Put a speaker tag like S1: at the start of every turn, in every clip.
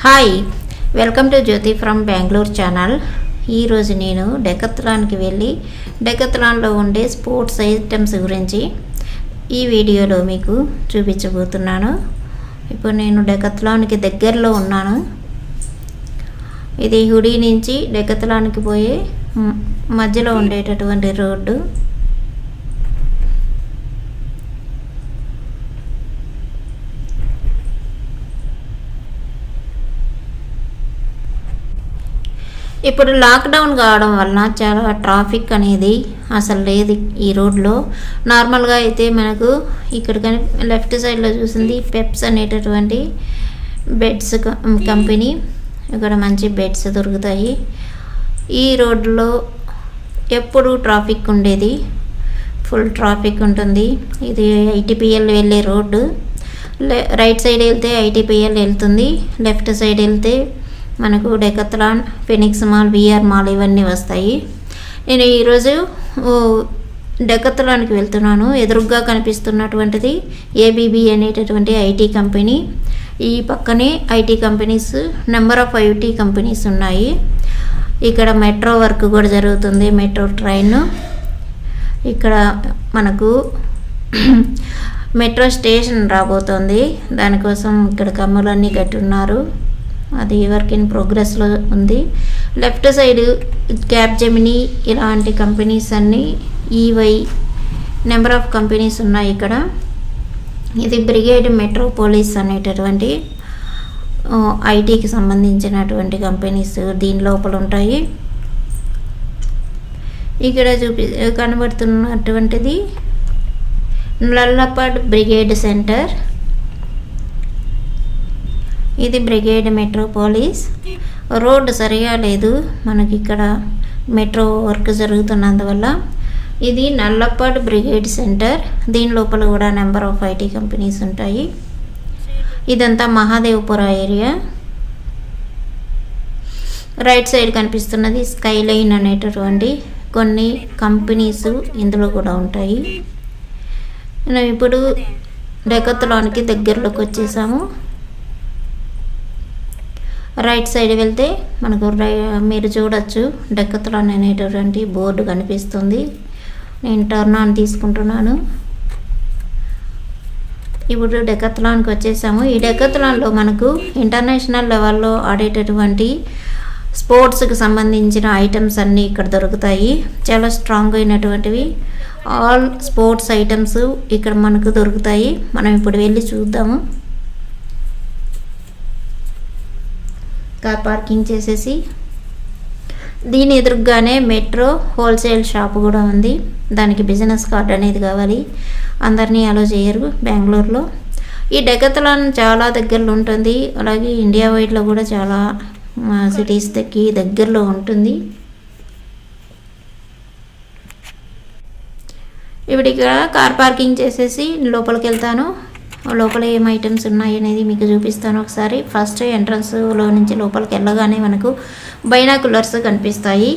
S1: Hi, welcome to Jyothi from Bengaluru channel. ఈరోజు నేను డెకత్లాన్కి వెళ్ళి డెకత్లాన్లో ఉండే స్పోర్ట్స్ ఐటమ్స్ గురించి ఈ వీడియోలో మీకు చూపించబోతున్నాను. ఇప్పుడు నేను డెకత్లాన్కి దగ్గరలో ఉన్నాను. ఇది హుడీ నుంచి డెకత్లాన్కి పోయే మధ్యలో ఉండేటటువంటి రోడ్డు. ఇప్పుడు లాక్డౌన్ కావడం వలన చాలా ట్రాఫిక్ అనేది అసలు లేదు ఈ రోడ్లో. నార్మల్గా అయితే మనకు ఇక్కడ కానీ లెఫ్ట్ సైడ్లో చూసింది పెప్స్ అనేటటువంటి బెడ్స్ కంపెనీ. ఇక్కడ మంచి బెడ్స్ దొరుకుతాయి. ఈ రోడ్లో ఎప్పుడు ట్రాఫిక్ ఉండేది, ఫుల్ ట్రాఫిక్ ఉంటుంది. ఇది ఐటీపీఎల్ వెళ్ళే రోడ్డు. రైట్ సైడ్ వెళ్తే ఐటీపీఎల్ వెళ్తుంది, లెఫ్ట్ సైడ్ వెళ్తే మనకు Decathlon, Phoenix mall, VR mall ఇవన్నీ వస్తాయి. నేను ఈరోజు డెకత్లాన్కి వెళ్తున్నాను. ఎదురుగ్గా కనిపిస్తున్నటువంటిది ఏబీబీ అనేటటువంటి ఐటీ కంపెనీ. ఈ పక్కనే IT companies, number of IT companies ఉన్నాయి. ఇక్కడ మెట్రో వర్క్ కూడా జరుగుతుంది, మెట్రో ట్రైన్. ఇక్కడ మనకు మెట్రో స్టేషన్ రాబోతోంది. దానికోసం ఇక్కడ కమ్ములన్నీ కట్టున్నారు. అది వర్క్ ఇన్ ప్రోగ్రెస్లో ఉంది. లెఫ్ట్ సైడ్ క్యాబ్ జెమినీ ఇలాంటి కంపెనీస్ అన్నీ, ఈవై నెంబర్ ఆఫ్ కంపెనీస్ ఉన్నాయి ఇక్కడ. ఇది బ్రిగేడ్ మెట్రోపోలిస్ అనేటటువంటి ఐటీకి సంబంధించినటువంటి కంపెనీస్ దీని లోపల ఉంటాయి. ఇక్కడ కనబడుతున్నటువంటిది నల్లపడ్ బ్రిగేడ్ సెంటర్. ఇది బ్రిగేడ్ మెట్రోపోలిస్. రోడ్డు సరిగా లేదు మనకి, ఇక్కడ మెట్రో వర్క్ జరుగుతున్నందువల్ల. ఇది నల్లపడ్ బ్రిగేడ్ సెంటర్. దీని లోపల కూడా నెంబర్ ఆఫ్ ఐటీ కంపెనీస్ ఉంటాయి. ఇదంతా మహాదేవ్పుర ఏరియా. రైట్ సైడ్ కనిపిస్తున్నది స్కైలైన్ అనేటటువంటి కొన్ని కంపెనీస్ ఇందులో కూడా ఉంటాయి. మనం ఇప్పుడు డెకత్లాన్కి దగ్గరలోకి వచ్చేసాము. రైట్ సైడ్ వెళ్తే మనకు మీరు చూడొచ్చు డెకత్లాన్ అనేటటువంటి బోర్డు కనిపిస్తుంది. నేను టర్న్ ఆన్ తీసుకుంటున్నాను. ఇప్పుడు డెకత్లాన్కి వచ్చేసాము. ఈ డెకత్లాన్లో మనకు ఇంటర్నేషనల్ లెవెల్లో ఆడేటటువంటి స్పోర్ట్స్కి సంబంధించిన ఐటమ్స్ అన్నీ ఇక్కడ దొరుకుతాయి. చాలా స్ట్రాంగ్ అయినటువంటివి ఆల్ స్పోర్ట్స్ ఐటమ్స్ ఇక్కడ మనకు దొరుకుతాయి. మనం ఇప్పుడు వెళ్ళి చూద్దాము. కార్ పార్కింగ్ చేసేసి దీని ఎదురుగానే మెట్రో హోల్సేల్ షాప్ కూడా ఉంది. దానికి బిజినెస్ కార్డ్ అనేది కావాలి, అందరినీ అలో చేయరు బెంగళూరులో. ఈ డెకత్లాన్ చాలా దగ్గరలో ఉంటుంది. అలాగే ఇండియా వైడ్లో కూడా చాలా సిటీస్కి దగ్గరలో ఉంటుంది. ఇప్పుడు ఇక్కడ కార్ పార్కింగ్ చేసేసి లోపలికి వెళ్తాను. లోపల ఏం ఐటమ్స్ ఉన్నాయి అనేది మీకు చూపిస్తాను ఒకసారి. ఫస్ట్ ఎంట్రన్స్లో నుంచి లోపలికి వెళ్ళగానే మనకు బైనాకులర్స్ కనిపిస్తాయి.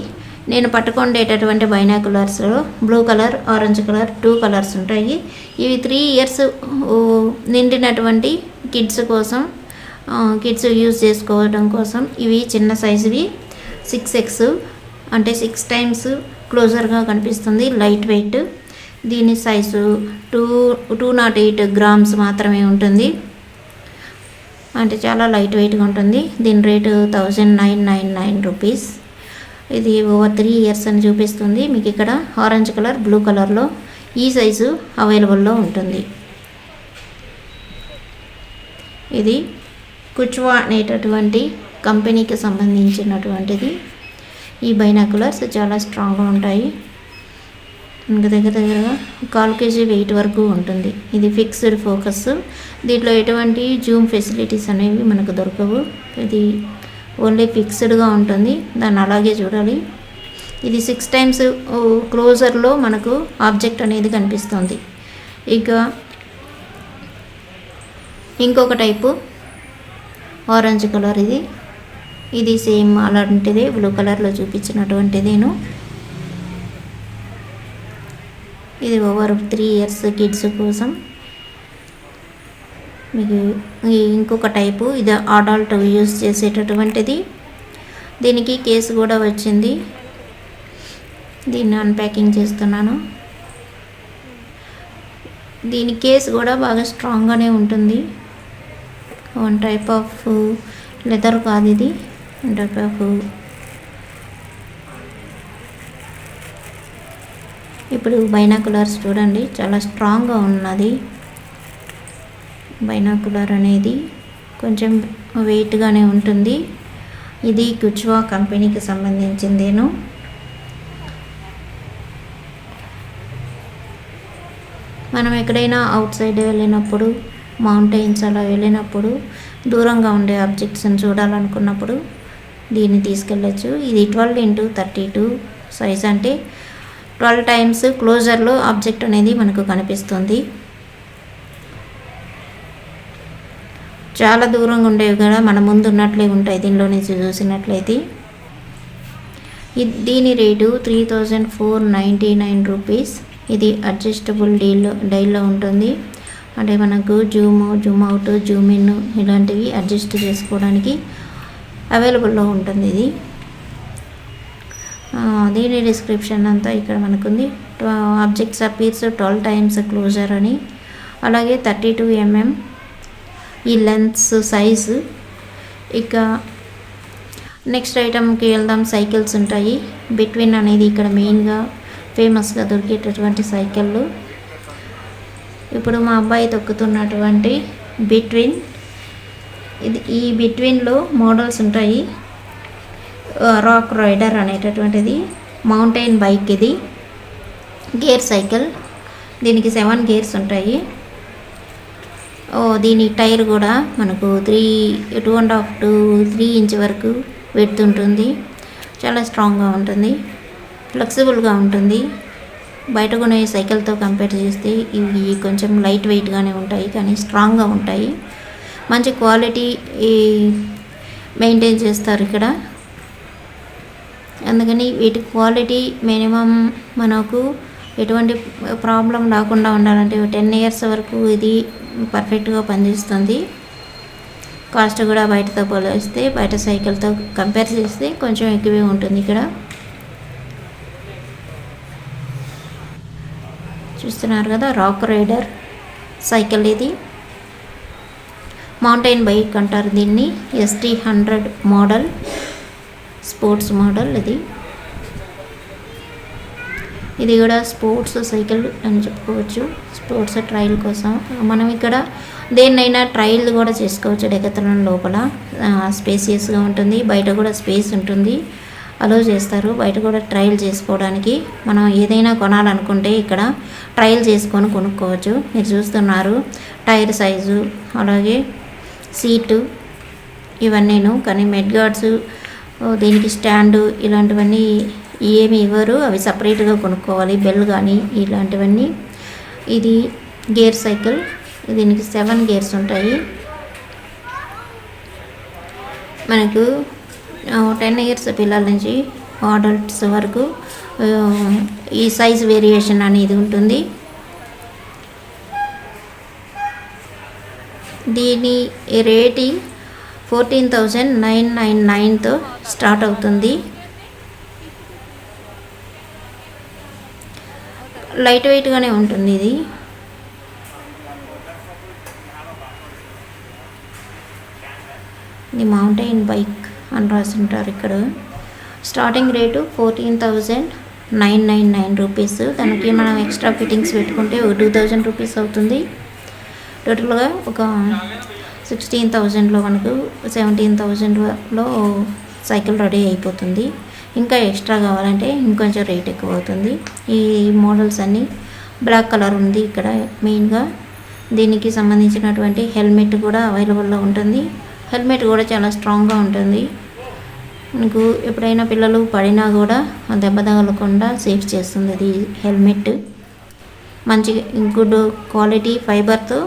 S1: నేను పట్టుకుండేటటువంటి బైనాకులర్స్లో blue colour, orange colour 2 colours ఉంటాయి. ఇవి 3 years నిండినటువంటి కిడ్స్ కోసం, కిడ్స్ యూజ్ చేసుకోవడం కోసం. ఇవి చిన్న సైజువి 6X అంటే 6 times క్లోజర్గా కనిపిస్తుంది. Light weight. దీని సైజు 208 grams మాత్రమే ఉంటుంది. అంటే చాలా లైట్ వెయిట్గా ఉంటుంది. దీని రేటు 1999 రూపీస్. ఇది ఓవర్ 3 years అని చూపిస్తుంది. మీకు ఇక్కడ ఆరెంజ్ కలర్, బ్లూ కలర్లో ఈ సైజు అవైలబుల్లో ఉంటుంది. ఇది కుచ్వా అనేటటువంటి కంపెనీకి సంబంధించినటువంటిది. ఈ బైనాకులర్స్ చాలా స్ట్రాంగ్గా ఉంటాయి. ఇంకా దగ్గరగా 1/4 kg వెయిట్ వరకు ఉంటుంది. ఇది ఫిక్స్డ్ ఫోకస్. దీంట్లో ఎటువంటి జూమ్ ఫెసిలిటీస్ అనేవి మనకు దొరకవు. ఇది ఓన్లీ ఫిక్స్డ్గా ఉంటుంది, దాన్ని అలాగే చూడాలి. ఇది 6 times క్లోజర్లో మనకు ఆబ్జెక్ట్ అనేది కనిపిస్తుంది. ఇక ఇంకొక టైపు ఆరెంజ్ కలర్. ఇది సేమ్ అలాంటిదే, బ్లూ కలర్లో చూపించినటువంటిదేను. ఇది ఓవర్ 3 years కిడ్స్ కోసం. మీకు ఇంకొక టైపు ఇది అడల్ట్ యూజ్ చేసేటటువంటిది. దీనికి కేసు కూడా వచ్చింది. దీన్ని అన్ప్యాకింగ్ చేస్తున్నాను. దీని కేసు కూడా బాగా స్ట్రాంగ్గానే ఉంటుంది. వన్ టైప్ ఆఫ్ లెదర్ కాదు ఇది, వన్ టైప్ ఆఫ్. ఇప్పుడు బైనాకులర్స్ చూడండి, చాలా స్ట్రాంగ్గా ఉన్నది. బైనాకులర్ అనేది కొంచెం వెయిట్గానే ఉంటుంది. ఇది కుచ్వా కంపెనీకి సంబంధించిందేను. మనం ఎక్కడైనా అవుట్ సైడ్ వెళ్ళినప్పుడు, మౌంటైన్స్ అలా వెళ్ళినప్పుడు దూరంగా ఉండే ఆబ్జెక్ట్స్ని చూడాలనుకున్నప్పుడు దీన్ని తీసుకెళ్ళచ్చు. ఇది 12x32 సైజ్, అంటే 12 టైమ్స్ క్లోజర్లో ఆబ్జెక్ట్ అనేది మనకు కనిపిస్తుంది. చాలా దూరంగా ఉండేవి కూడా మన ముందు ఉన్నట్లే ఉంటాయి దీనిలో నుంచి చూసినట్లయితే. దీని రేటు 3499 రూపీస్. ఇది అడ్జస్టబుల్ డైల్లో ఉంటుంది. అంటే మనకు జూమ్ అవుట్, జూమ్ ఇన్ ఇలాంటివి అడ్జస్ట్ చేసుకోవడానికి అవైలబుల్లో ఉంటుంది ఇది. దీని డిస్క్రిప్షన్ అంతా ఇక్కడ మనకుంది. ఆబ్జెక్ట్స్ అపీర్స్ 12 టైమ్స్ క్లోజర్ అని, అలాగే 32 mm ఈ లెన్స్ సైజు. ఇక నెక్స్ట్ ఐటమ్కి వెళ్దాం. సైకిల్స్ ఉంటాయి. బిట్వీన్ అనేది ఇక్కడ మెయిన్గా ఫేమస్గా దొరికేటటువంటి సైకిళ్ళు. ఇప్పుడు మా అబ్బాయి తొక్కుతున్నటువంటి బిట్వీన్, ఈ బిట్వీన్లో మోడల్స్ ఉంటాయి. రాక్ రైడర్ అనేటటువంటిది మౌంటైన్ బైక్. ఇది గేర్ సైకిల్. దీనికి 7 గేర్స్ ఉంటాయి. దీని టైర్ కూడా మనకు 2.5 to 3 ఇంచ్ వరకు పెడుతుంటుంది. చాలా స్ట్రాంగ్గా ఉంటుంది, ఫ్లెక్సిబుల్గా ఉంటుంది. బయట కొనే సైకిల్తో కంపేర్ చేస్తే ఇవి కొంచెం లైట్ వెయిట్గానే ఉంటాయి, కానీ స్ట్రాంగ్గా ఉంటాయి. మంచి క్వాలిటీ మెయింటైన్ చేస్తారు ఇక్కడ. అందుకని వీటి క్వాలిటీ మినిమం మనకు ఎటువంటి ప్రాబ్లం రాకుండా ఉండాలంటే 10 ఇయర్స్ వరకు ఇది పర్ఫెక్ట్గా పనిచేస్తుంది. కాస్ట్ కూడా బయటతో పోలిస్తే, బయట సైకిల్తో కంపేర్ చేస్తే కొంచెం ఎక్కువే ఉంటుంది. ఇక్కడ చూస్తున్నారు కదా, రాక్ రైడర్ సైకిల్. ఇది మౌంటైన్ బైక్ అంటారు దీన్ని. ST100 model, sports model. ఇది కూడా స్పోర్ట్స్ సైకిల్ అని చెప్పుకోవచ్చు. స్పోర్ట్స్ ట్రయల్ కోసం మనం ఇక్కడ దేన్నైనా ట్రయల్ కూడా చేసుకోవచ్చు. డెకాథలాన్ లోపల స్పేసియస్గా ఉంటుంది, బయట కూడా స్పేస్ ఉంటుంది, అలో చేస్తారు. బయట కూడా ట్రయల్ చేసుకోవడానికి మనం ఏదైనా కొనాలనుకుంటే ఇక్కడ ట్రయల్ చేసుకొని కొనుక్కోవచ్చు. మీరు చూస్తున్నారు టైర్ సైజు, అలాగే సీటు ఇవన్నీను. కానీ మెడ్ గార్డ్స్, దీనికి స్టాండు ఇలాంటివన్నీ ఏమి ఇవ్వరు, అవి సపరేట్గా కొనుక్కోవాలి. బెల్ కానీ ఇలాంటివన్నీ. ఇది గేర్ సైకిల్. దీనికి 7 గేర్స్ ఉంటాయి. మనకు 10 ఇయర్స్ పిల్లల నుంచి అడల్ట్స్ వరకు ఈ సైజ్ వేరియేషన్ అనేది ఉంటుంది. దీని రేటింగ్ 14,999తో స్టార్ట్ అవుతుంది. లైట్ వెయిట్గానే ఉంటుంది ఇది. ఇది మౌంటైన్ బైక్ అని రాసి ఉంటారు ఇక్కడ. Starting rate 14,999 rupees. దానికి మనం ఎక్స్ట్రా ఫిట్టింగ్స్ పెట్టుకుంటే 2,000 రూపీస్ అవుతుంది. టోటల్గా ఒక 16,000లో మనకు 17,000లో సైకిల్ రెడీ అయిపోతుంది. ఇంకా ఎక్స్ట్రా కావాలంటే ఇంకొంచెం రేట్ ఎక్కువ అవుతుంది. ఈ మోడల్స్ అన్నీ బ్లాక్ కలర్ ఉంది ఇక్కడ మెయిన్గా. దీనికి సంబంధించినటువంటి హెల్మెట్ కూడా అవైలబుల్లో ఉంటుంది. హెల్మెట్ కూడా చాలా స్ట్రాంగ్గా ఉంటుంది. మనకు ఎప్పుడైనా పిల్లలు పడినా కూడా దెబ్బ తగలకుండా సేఫ్ చేస్తుంది ఇది హెల్మెట్. మంచి గుడ్ క్వాలిటీ ఫైబర్తో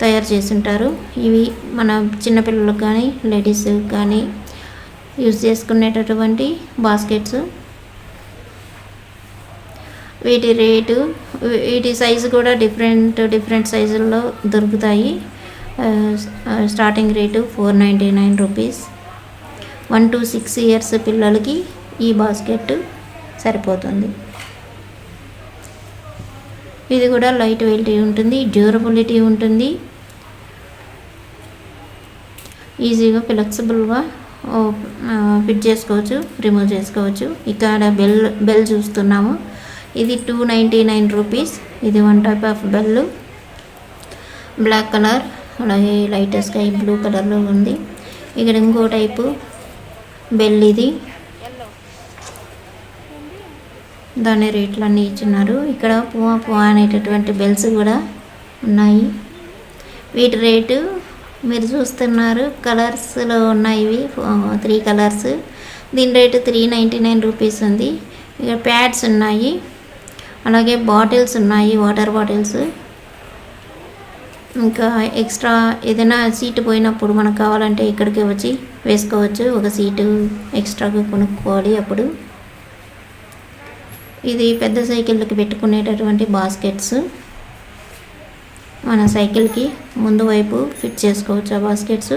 S1: తయారు చేసి ఉంటారు. ఇవి మన చిన్నపిల్లలకు కానీ లేడీస్ కానీ యూజ్ చేసుకునేటటువంటి బాస్కెట్స్. వీటి రేటు, వీటి సైజు కూడా డిఫరెంట్ సైజుల్లో దొరుకుతాయి. Starting rate 499 rupees. 1 to 6 years పిల్లలకి ఈ బాస్కెట్ సరిపోతుంది. ఇది కూడా లైట్ వెయిట్ ఉంటుంది, డ్యూరబిలిటీ ఉంటుంది, ఈజీగా ఫ్లెక్సిబుల్గా ఫిట్ చేసుకోవచ్చు, రిమూవ్ చేసుకోవచ్చు. ఇక్కడ బెల్ చూస్తున్నాము, ఇది 299 రూపీస్. ఇది one type of bell, black colour అలాగే లైట్ స్కై బ్లూ కలర్లో ఉంది. ఇక్కడ ఇంకో టైపు బెల్, ఇది దాని రేట్లు అన్నీ ఇచ్చినారు. ఇక్కడ పువా అనేటటువంటి బెల్స్ కూడా ఉన్నాయి. వీటి రేటు మీరు చూస్తున్నారు, కలర్స్లో ఉన్నాయి, ఇవి 3 కలర్స్. దీని రేటు 399 రూపీస్ ఉంది. ఇక్కడ ప్యాడ్స్ ఉన్నాయి, అలాగే బాటిల్స్ ఉన్నాయి, వాటర్ బాటిల్స్. ఇంకా ఎక్స్ట్రా ఏదైనా సీటు పోయినప్పుడు మనకు కావాలంటే ఇక్కడికి వచ్చి వేసుకోవచ్చు. ఒక సీటు ఎక్స్ట్రాగా కొనుక్కోవాలి అప్పుడు. ఇది పెద్ద సైకిళ్ళకి పెట్టుకునేటటువంటి బాస్కెట్స్. మన సైకిల్కి ముందు వైపు ఫిట్ చేసుకోవచ్చు ఆ బాస్కెట్స్.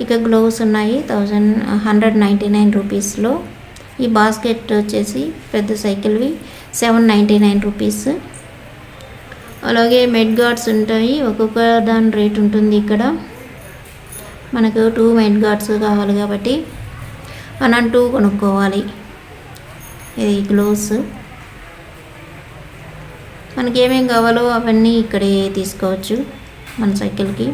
S1: ఇక గ్లోవ్స్ ఉన్నాయి 199 రూపీస్లో. ఈ బాస్కెట్ వచ్చేసి పెద్ద సైకిల్వి 799 రూపీస్. అలాగే మెడ్ గార్డ్స్ ఉంటాయి, ఒక్కొక్క దాని రేట్ ఉంటుంది. ఇక్కడ మనకు 2 మెడ్ గార్డ్స్ కావాలి కాబట్టి మనం 2 కొనుక్కోవాలి. ఇది గ్లోవ్స్. మనకి ఏమేమి కావాలో అవన్నీ ఇక్కడే తీసుకోవచ్చు మన సైకిల్కి.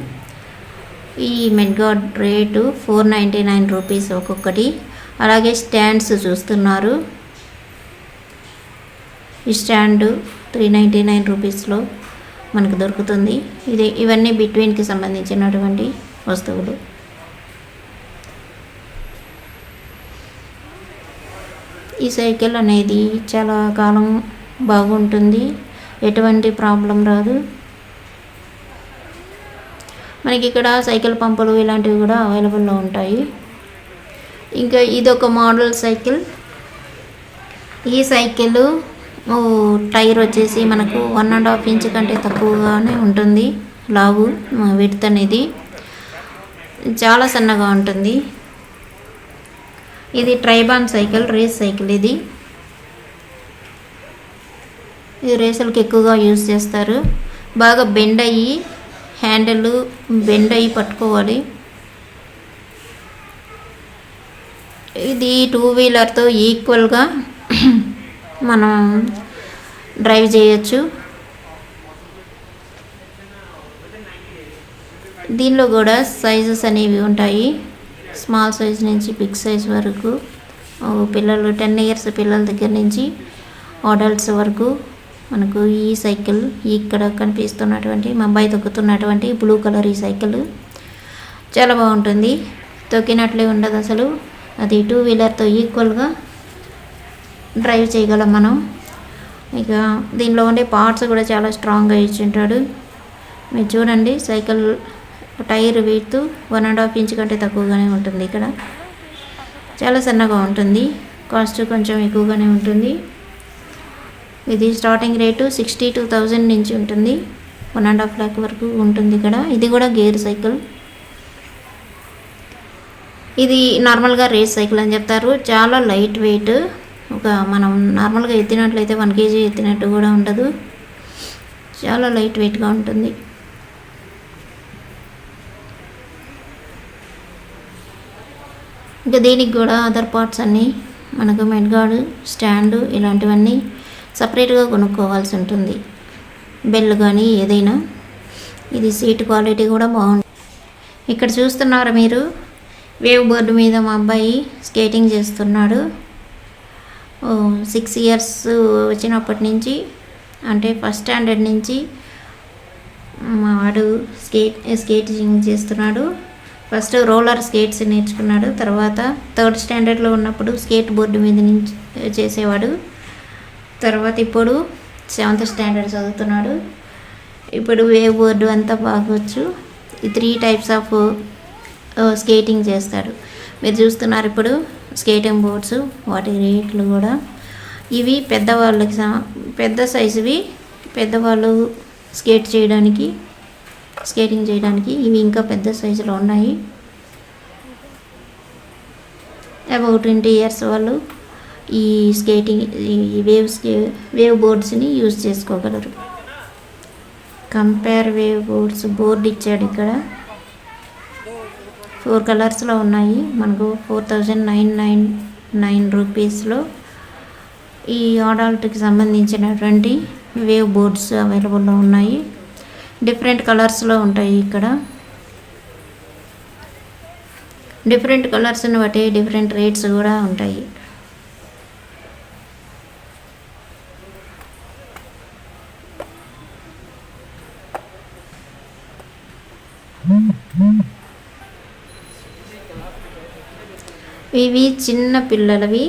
S1: ఈ మెడ్ గార్డ్ రేటు 499 రూపీస్ ఒక్కొక్కటి. అలాగే స్టాండ్స్ చూస్తున్నారు, ఈ స్టాండ్ 399 రూపీస్లో మనకు దొరుకుతుంది. ఇవన్నీ బిట్వీన్కి సంబంధించినటువంటి వస్తువులు. ఈ సైకిల్ అనేది చాలా కాలం బాగుంటుంది, ఎటువంటి ప్రాబ్లం రాదు. మనకి ఇక్కడ సైకిల్ పంపులు ఇలాంటివి కూడా అవైలబుల్లో ఉంటాయి. ఇంకా ఇదొక మోడల్ సైకిల్. ఈ సైకిల్ టైర్ వచ్చేసి మనకు 1.5 ఇంచ్ కంటే తక్కువగానే ఉంటుంది. లావు విడ్త్ అనేది చాలా సన్నగా ఉంటుంది. ఇది ట్రైబాన్ సైకిల్, రేస్ సైకిల్. ఇది రేసులకి ఎక్కువగా యూజ్ చేస్తారు. బాగా బెండ్ అయ్యి, హ్యాండిల్ బెండ్ అయ్యి పట్టుకోవాలి. ఇది 2 వీలర్తో ఈక్వల్గా మనం డ్రైవ్ చేయొచ్చు. దీనిలో కూడా సైజెస్ అనేవి ఉంటాయి, స్మాల్ సైజ్ నుంచి బిగ్ సైజ్ వరకు. పిల్లలు 10 ఇయర్స్ పిల్లల దగ్గర నుంచి అడల్ట్స్ వరకు మనకు ఈ సైకిల్, ఇక్కడ కనిపిస్తున్నటువంటి మా అబ్బాయి తొక్కుతున్నటువంటి బ్లూ కలర్ ఈ సైకిల్ చాలా బాగుంటుంది. తొక్కినట్లే ఉండదు అసలు. అది 2 వీలర్తో ఈక్వల్గా డ్రైవ్ చేయగలం మనం. ఇక దీనిలో ఉండే పార్ట్స్ కూడా చాలా స్ట్రాంగ్గా ఇచ్చింటాడు. మీరు చూడండి, సైకిల్ టైర్ వెయిట్ 1.5 ఇంచ్ కంటే తక్కువగానే ఉంటుంది. ఇక్కడ చాలా సన్నగా ఉంటుంది, కాస్ట్ కొంచెం ఎక్కువగానే ఉంటుంది. ఇది స్టార్టింగ్ రేటు 62,000 నుంచి ఉంటుంది, 1.5 lakh వరకు ఉంటుంది ఇక్కడ. ఇది కూడా గేర్ సైకిల్. ఇది నార్మల్గా రేస్ సైకిల్ అని చెప్తారు. చాలా లైట్ వెయిట్. మనం నార్మల్గా ఎత్తినట్లయితే 1 kg ఎత్తినట్టు కూడా ఉండదు, చాలా లైట్ వెయిట్గా ఉంటుంది. ఇంకా దీనికి కూడా అదర్ పార్ట్స్ అన్నీ మనకు మెడ్ గార్డ్, స్టాండ్ ఇలాంటివన్నీ సపరేట్గా కొనుక్కోవాల్సి ఉంటుంది, బెల్ కానీ ఏదైనా. ఇది సీట్ క్వాలిటీ కూడా బాగుంది. ఇక్కడ చూస్తున్నారు మీరు, వేవ్ బోర్డు మీద మా అబ్బాయి స్కేటింగ్ చేస్తున్నాడు. 6 ఇయర్స్ వచ్చినప్పటి నుంచి, అంటే ఫస్ట్ స్టాండర్డ్ నుంచి మా వాడు స్కేటింగ్ చేస్తున్నాడు. ఫస్ట్ రోలర్ స్కేట్స్ నేర్చుకున్నాడు, తర్వాత 3rd స్టాండర్డ్లో ఉన్నప్పుడు స్కేట్ బోర్డు మీద నుంచి చేసేవాడు. తర్వాత ఇప్పుడు 7th స్టాండర్డ్ చదువుతున్నాడు. ఇప్పుడు వేవ్ బోర్డు అంతా బాగొచ్చు. ఈ 3 టైప్స్ ఆఫ్ స్కేటింగ్ చేస్తాడు. మీరు చూస్తున్నారు ఇప్పుడు స్కేటింగ్ బోర్డ్స్, వాటి రేట్లు కూడా. ఇవి పెద్దవాళ్ళకి పెద్ద సైజువి, పెద్దవాళ్ళు స్కేట్ చేయడానికి స్కేటింగ్ చేయడానికి. ఇవి ఇంకా పెద్ద సైజులో ఉన్నాయి. అబౌట్ 20 years వాళ్ళు ఈ స్కేటింగ్ ఈ వేవ్ బోర్డ్స్ని యూజ్ చేసుకోగలరు. కంపేర్ వేవ్ బోర్డ్స్ బోర్డ్ ఇచ్చాడు ఇక్కడ. 4 కలర్స్లో ఉన్నాయి. మనకు 4999 రూపీస్లో ఈ అడల్ట్కి సంబంధించినటువంటి వేవ్ బోర్డ్స్ అవైలబుల్లో ఉన్నాయి. డిఫరెంట్ కలర్స్లో ఉంటాయి. ఇక్కడ డిఫరెంట్ కలర్స్ని బట్టి డిఫరెంట్ రేట్స్ కూడా ఉంటాయి. ఇవి చిన్న పిల్లలవి.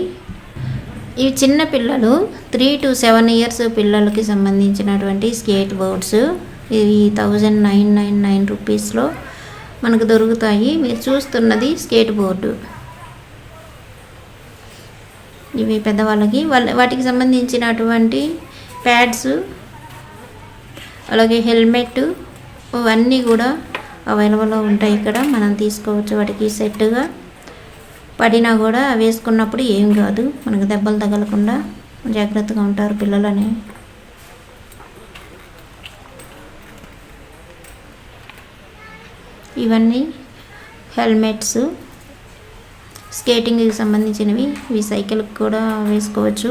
S1: ఇవి చిన్న పిల్లలు 3 to 7 years పిల్లలకి సంబంధించినటువంటి స్కేట్ బోర్డ్స్. ఇవి 1999 రూపీస్లో మనకు దొరుకుతాయి. మీరు చూస్తున్నది స్కేట్ బోర్డు. ఇవి పెద్దవాళ్ళకి వాటికి సంబంధించినటువంటి ప్యాడ్స్ అలాగే హెల్మెట్ అవన్నీ కూడా అవైలబుల్లో ఉంటాయి. ఇక్కడ మనం తీసుకోవచ్చు. వాటికి సెట్గా పడినా కూడా వేసుకున్నప్పుడు ఏం కాదు, మనకు దెబ్బలు తగలకుండా జాగ్రత్తగా ఉంటారు పిల్లలని. ఇవన్నీ హెల్మెట్స్ స్కేటింగ్కి సంబంధించినవి. ఇవి సైకిల్కి కూడా వేసుకోవచ్చు.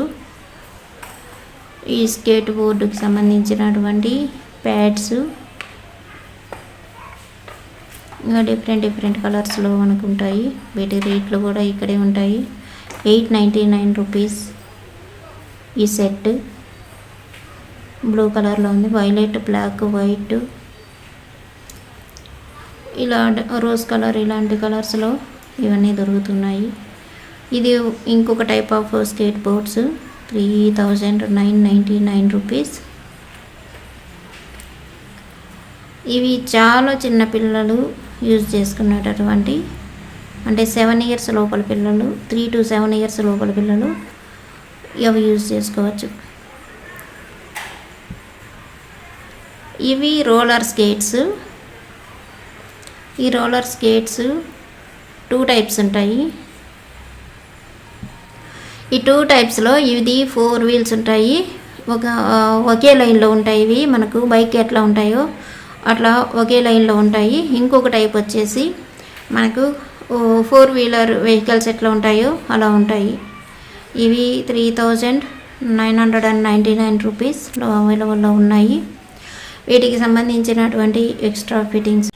S1: ఈ స్కేట్ బోర్డుకి సంబంధించినటువంటి ప్యాడ్స్ ఇంకా డిఫరెంట్ కలర్స్లో మనకు ఉంటాయి. వీటి రేట్లు కూడా ఇక్కడే ఉంటాయి. 899 రూపీస్ ఈ సెట్. బ్లూ కలర్లో ఉంది, వైలెట్, బ్లాక్, వైట్, ఇలా రోజ్ కలర్ ఇలాంటి కలర్స్లో ఇవన్నీ దొరుకుతున్నాయి. ఇది ఇంకొక టైప్ ఆఫ్ స్కేట్ బోర్డ్స్. 3999 రూపీస్. ఇవి చాలా చిన్న పిల్లలు యూజ్ చేసుకునేటటువంటి, అంటే 7 years లోపల పిల్లలు, 3 to 7 years లోపల పిల్లలు ఇవి యూజ్ చేసుకోవచ్చు. ఇవి రోలర్ స్కేట్స్. ఈ రోలర్ స్కేట్స్ 2 types ఉంటాయి. ఈ 2 typesలో ఇది 4 wheels ఉంటాయి. ఒకే లైన్లో ఉంటాయి. ఇవి మనకు బైక్ ఎట్లా ఉంటాయో అట్లా ఒకే లైన్లో ఉంటాయి. ఇంకొక టైప్ వచ్చేసి మనకు 4-wheeler వెహికల్స్ ఎట్లా ఉంటాయో అలా ఉంటాయి. ఇవి 3999 రూపీస్లో అవైలబుల్లో ఉన్నాయి. వీటికి సంబంధించినటువంటి ఎక్స్ట్రా ఫిట్టింగ్స్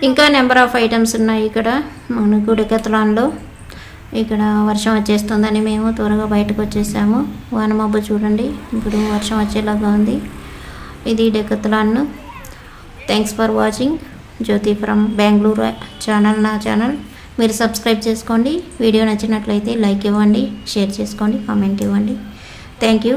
S1: ఇంకా నెంబర్ ఆఫ్ ఐటమ్స్ ఉన్నాయి. ఇక్కడ మనకు డెకాథ్లాన్లో ఇక్కడ వర్షం వచ్చేస్తుందని మేము త్వరగా బయటకు వచ్చేసాము. వానమబ్బు చూడండి, ఇప్పుడు వర్షం వచ్చేలాగా ఉంది. ఇది Decathlon. Thanks for watching. Jyothi from Bengaluru నా ఛానల్ మీరు సబ్స్క్రైబ్ చేసుకోండి. వీడియో నచ్చినట్లయితే లైక్ ఇవ్వండి, షేర్ చేసుకోండి, కామెంట్ ఇవ్వండి. Thank you.